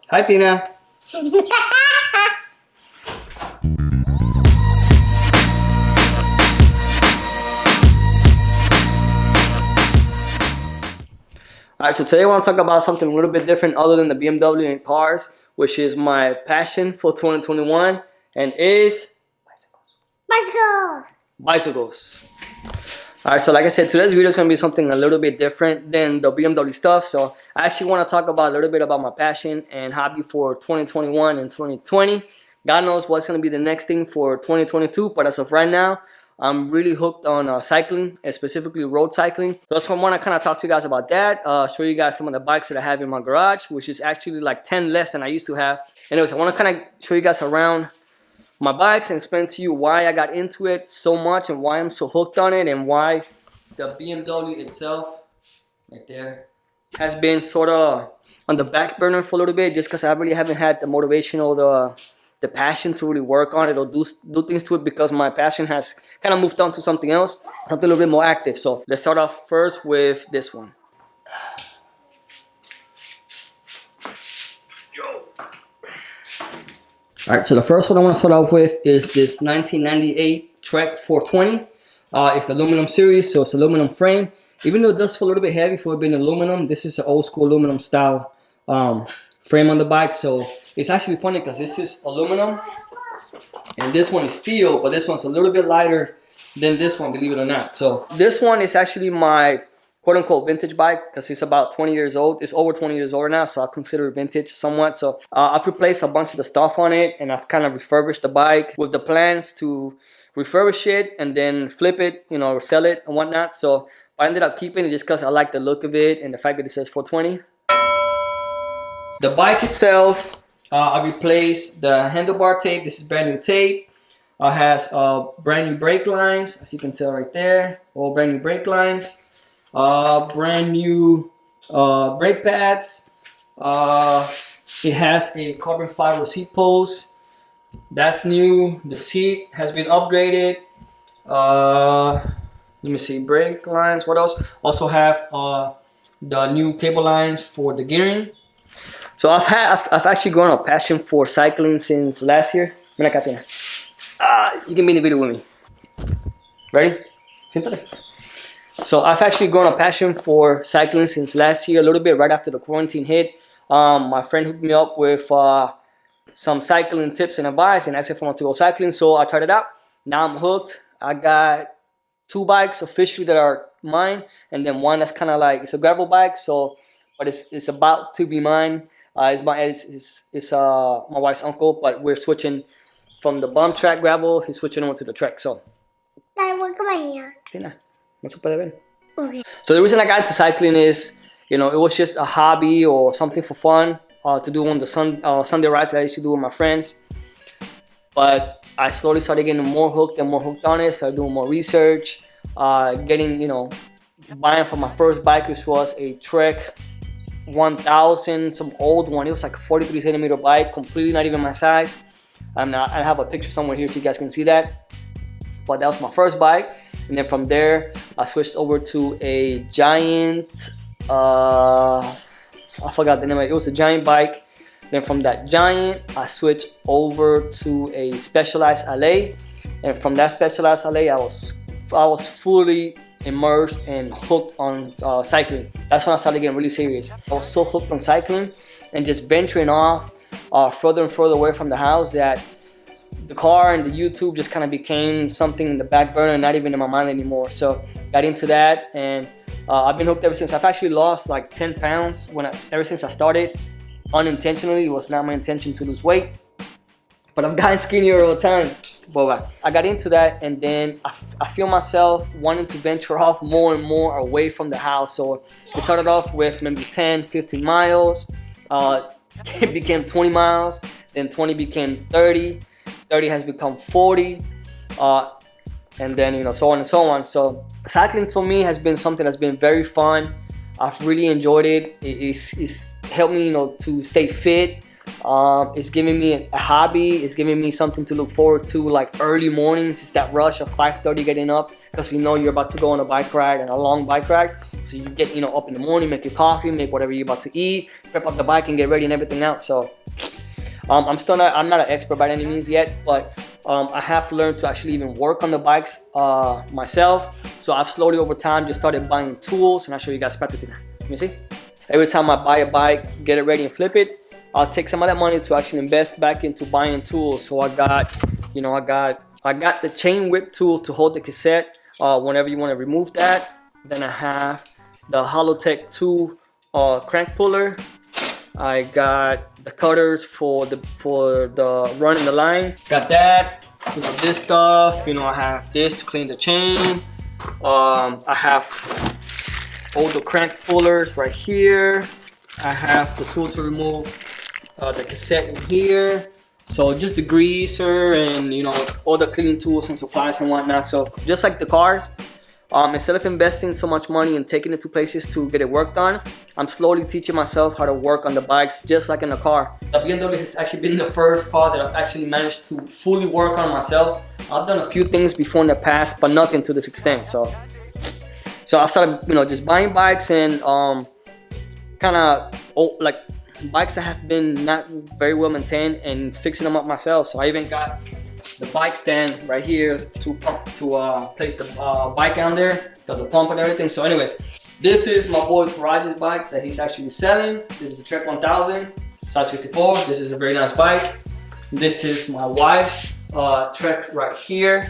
Hi, Tina. Alright, so today I want to talk about something a little bit different other than the BMW and cars, which is my passion for 2021, and is bicycles. Alright, so like I said, today's video is going to be something a little bit different than the BMW stuff. So I actually want to talk about a little bit about my passion and hobby for 2021 and 2020. God knows what's going to be the next thing for 2022, but as of right now, I'm really hooked on cycling, and specifically road cycling. So that's why I want to kind of talk to you guys about that. Show you guys some of the bikes that I have in my garage, which is actually like 10 less than I used to have. Anyways, I want to kind of show you guys around my bikes and explain to you why I got into it so much and why I'm so hooked on it, and why the BMW itself, right there, has been sort of on the back burner for a little bit, just because I really haven't had the motivation or the passion to really work on it or do things to it, because my passion has kind of moved on to something else, something a little bit more active. So let's start off first with this one. Alright, so the first one I want to start off with is this 1998 Trek 420. It's the aluminum series, so it's aluminum frame. Even though it does feel a little bit heavy for it being aluminum, this is an old school aluminum style frame on the bike. So it's actually funny because this is aluminum and this one is steel, but this one's a little bit lighter than this one, believe it or not. So this one is actually my quote-unquote vintage bike because it's about 20 years old. It's over 20 years old now, so I consider it vintage somewhat. So I've replaced a bunch of the stuff on it, and I've kind of refurbished the bike with the plans to refurbish it and then flip it, you know, sell it and whatnot. So I ended up keeping it just because I like the look of it and the fact that it says 420. The bike itself, I replaced the handlebar tape. This is brand new tape. It has brand new brake lines, as you can tell right there. All brand new brake lines. Brand new brake pads. It has a carbon fiber seat post. That's new. The seat has been upgraded. Let me see, brake lines. What else? Also have the new cable lines for the gearing. So I've actually grown a passion for cycling since last year. You can be in the video with me. Ready? Siéntate. So I've actually grown a passion for cycling since last year, a little bit right after the quarantine hit. My friend hooked me up with some cycling tips and advice and asked if I want to go cycling. So I tried it out. Now I'm hooked. I got 2 bikes officially that are mine, and then one that's kind of like, it's a gravel bike. So, but it's about to be mine. It's my wife's uncle, but we're switching from the bump track gravel. He's switching over to the Trek. So. Okay. So the reason I got into cycling is, you know, it was just a hobby or something for fun to do on the Sunday rides that I used to do with my friends. But I slowly started getting more hooked and more hooked on it. Started doing more research, getting, you know, buying for my first bike, which was a Trek 1000, some old one. It was like a 43 centimeter bike, completely not even my size. I have a picture somewhere here so you guys can see that. But that was my first bike. And then from there, I switched over to a Giant, I forgot the name of it. It was a Giant bike. Then from that Giant, I switched over to a Specialized LA. And from that Specialized LA, I was fully immersed and hooked on cycling. That's when I started getting really serious. I was so hooked on cycling and just venturing off further and further away from the house that the car and the YouTube just kind of became something in the back burner, not even in my mind anymore. So got into that, and I've been hooked ever since. I've actually lost like 10 pounds ever since I started. Unintentionally, it was not my intention to lose weight, but I've gotten skinnier all the time. But I got into that, and then I feel myself wanting to venture off more and more away from the house. So it started off with maybe 10, 15 miles. It became 20 miles, then 20 became 30. 30 has become 40, and then, you know, so on and so on. So cycling for me has been something that's been very fun. I've really enjoyed it. It's helped me, you know, to stay fit, It's giving me a hobby. It's giving me something to look forward to, like early mornings. It's that rush of 5:30 getting up because you know you're about to go on a bike ride, and a long bike ride. So you get, you know, up in the morning, make your coffee, make whatever you're about to eat, prep up the bike and get ready and everything else. So I'm not an expert by any means yet, but I have learned to actually even work on the bikes myself. So I've slowly over time just started buying tools, and I'll show you guys practically. Let me see. Every time I buy a bike, get it ready and flip it, I'll take some of that money to actually invest back into buying tools. So I got, you know, I got the chain whip tool to hold the cassette whenever you want to remove that. Then I have the Holotech 2 crank puller. I got the cutters for the running the lines. Got that. You know, this stuff. You know, I have this to clean the chain. I have all the crank pullers right here. I have the tool to remove the cassette in here. So just the greaser and, you know, all the cleaning tools and supplies and whatnot. So just like the cars, instead of investing so much money and taking it to places to get it worked on, I'm slowly teaching myself how to work on the bikes just like in a car. The BMW has actually been the first car that I've actually managed to fully work on myself. I've done a few things before in the past, but nothing to this extent. So I've started, you know, just buying bikes and kind of like bikes that have been not very well maintained and fixing them up myself. So I even got the bike stand right here to place the bike on there, got the pump and everything. So anyways, this is my boy Faraj's bike that he's actually selling. This is the Trek 1000, size 54. This is a very nice bike. This is my wife's Trek right here.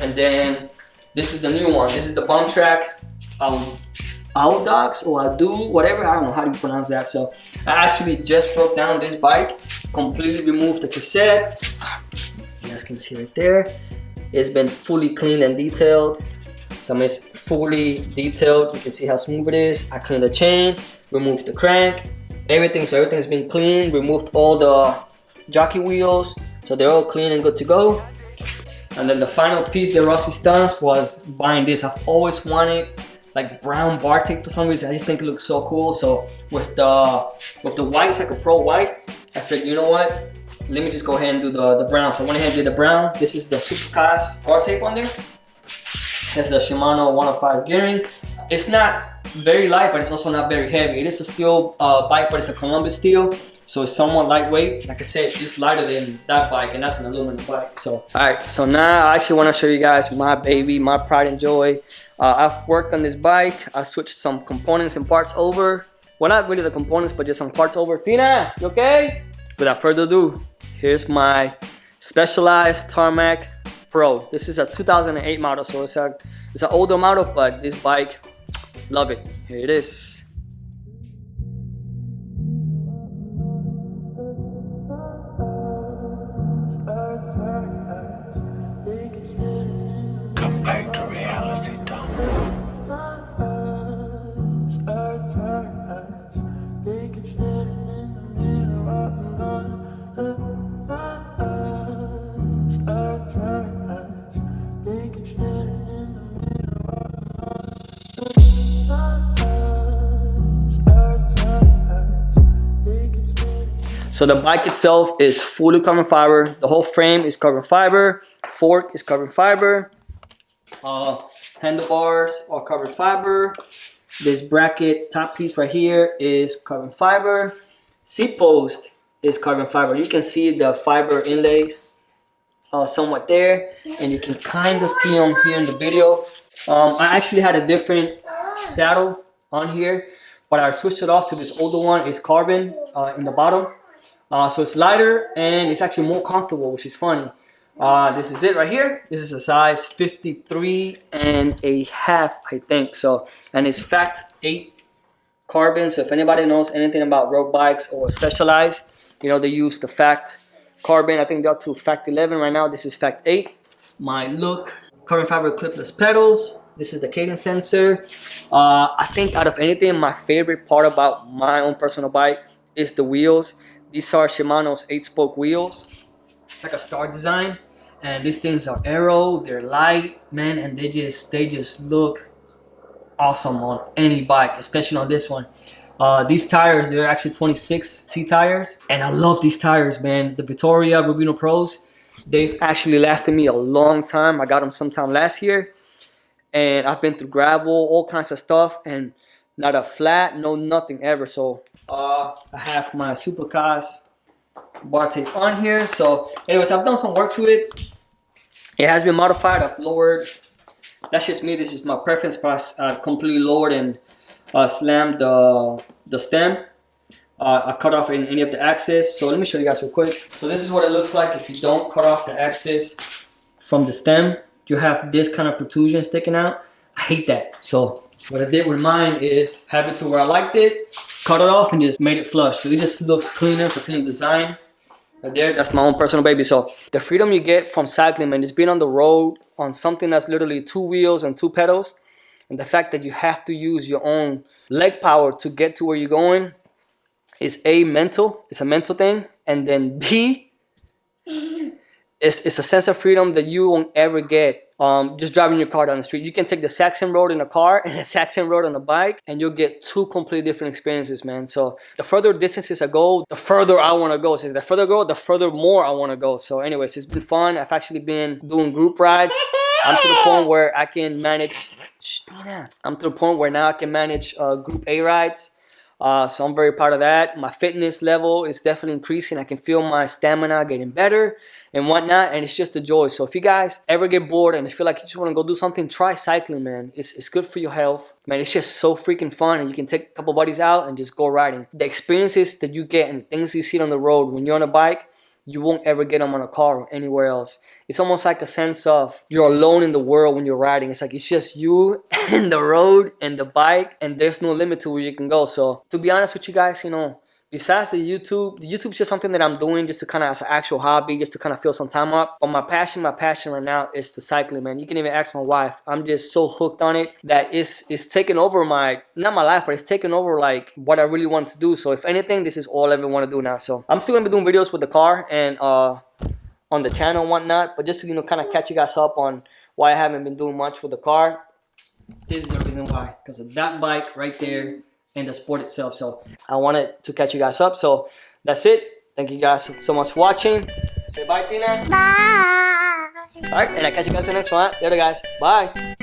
And then this is the new one. This is the bump track outdogs or Adu, whatever, I don't know how you pronounce that. So I actually just broke down this bike, completely removed the cassette. You guys can see right there. It's been fully cleaned and detailed. So it's fully detailed. You can see how smooth it is. I cleaned the chain, removed the crank, everything. So everything's been clean. Removed all the jockey wheels. So they're all clean and good to go. And then the final piece that Rossi stunts was buying this. I've always wanted like brown bar tape for some reason. I just think it looks so cool. So with the white, it's like a pro white, I figured, you know what? Let me just go ahead and do the brown. So I went ahead and did the brown. This is the Supercast bar tape on there. Has the Shimano 105 gearing. It's not very light, but it's also not very heavy. It is a steel bike, but it's a Columbus steel. So it's somewhat lightweight. Like I said, it's lighter than that bike, and that's an aluminum bike. So, all right, so now I actually want to show you guys my baby, my pride and joy. I've worked on this bike. I switched some components and parts over. Well, not really the components, but just some parts over. Tina, you okay? Without further ado, here's my Specialized Tarmac Pro. This is a 2008 model, so it's an older model, but this bike, love it. Here it is. Come back to reality, Tom. So the bike itself is fully carbon fiber. The whole frame is carbon fiber. Fork is carbon fiber. Handlebars are carbon fiber. This bracket top piece right here is carbon fiber. Seat post is carbon fiber. You can see the fiber inlays somewhat there, and you can kind of see them here in the video. I actually had a different saddle on here, but I switched it off to this older one. It's carbon in the bottom. So it's lighter and it's actually more comfortable, which is funny. This is it right here. This is a size 53.5, I think. So, and it's Fact 8 carbon. So if anybody knows anything about road bikes or Specialized, you know, they use the Fact carbon. I think they're up to Fact 11 right now. This is Fact 8. My look, carbon fiber clipless pedals. This is the cadence sensor. I think out of anything, my favorite part about my own personal bike is the wheels. These are Shimano's 8-spoke wheels. It's like a star design, and these things are aero. They're light, man, and they just look awesome on any bike, especially on this one. These tires, they're actually 26C tires. And I love these tires, man. The Vittoria Rubino Pros, they've actually lasted me a long time. I got them sometime last year. And I've been through gravel, all kinds of stuff. And not a flat, no nothing ever. So I have my Supercars bar tape on here. So anyways, I've done some work to it. It has been modified. I've lowered. That's just me. This is my preference. But I've completely lowered and slammed the stem. I cut off any of the axis. So let me show you guys real quick. So this is what it looks like if you don't cut off the axis from the stem. You have this kind of protrusion sticking out. I hate that. So what I did with mine is have it to where I liked it, cut it off, and just made it flush. So it just looks cleaner. It's a clean design. Right there, that's my own personal baby. So the freedom you get from cycling, man, just being on the road on something that's literally 2 wheels and 2 pedals, and the fact that you have to use your own leg power to get to where you're going is A, mental. It's a mental thing. And then B, it's a sense of freedom that you won't ever get just driving your car down the street. You can take the Saxon road in a car and the Saxon road on a bike, and you'll get 2 completely different experiences, man. So the further distances I go, the further I want to go. So the further I go, the further more I want to go. So anyways, it's been fun. I've actually been doing group rides. I'm to the point where I can manage. I'm to the point where now I can manage group A rides. So I'm very proud of that. My fitness level is definitely increasing. I can feel my stamina getting better and whatnot, and it's just a joy. So if you guys ever get bored and feel like you just want to go do something, try cycling, man. It's good for your health, man. It's just so freaking fun, and you can take a couple buddies out and just go riding. The experiences that you get and the things you see on the road when you're on a bike, you won't ever get them on a car or anywhere else. It's almost like a sense of you're alone in the world when you're riding. It's like it's just you and the road and the bike, and there's no limit to where you can go. So to be honest with you guys, you know, besides the YouTube's just something that I'm doing just to kind of as an actual hobby, just to kind of fill some time up. But my passion right now is the cycling, man. You can even ask my wife. I'm just so hooked on it that it's taken over not my life, but it's taken over like what I really want to do. So if anything, this is all I ever want to do now. So I'm still gonna be doing videos with the car and on the channel and whatnot, but just to, you know, kind of catch you guys up on why I haven't been doing much with the car. This is the reason why, because of that bike right there and the sport itself. So I wanted to catch you guys up. So that's it. Thank you guys so much for watching. Say bye, Tina. Bye. All right, and I catch you guys in the next one. Later, guys. Bye.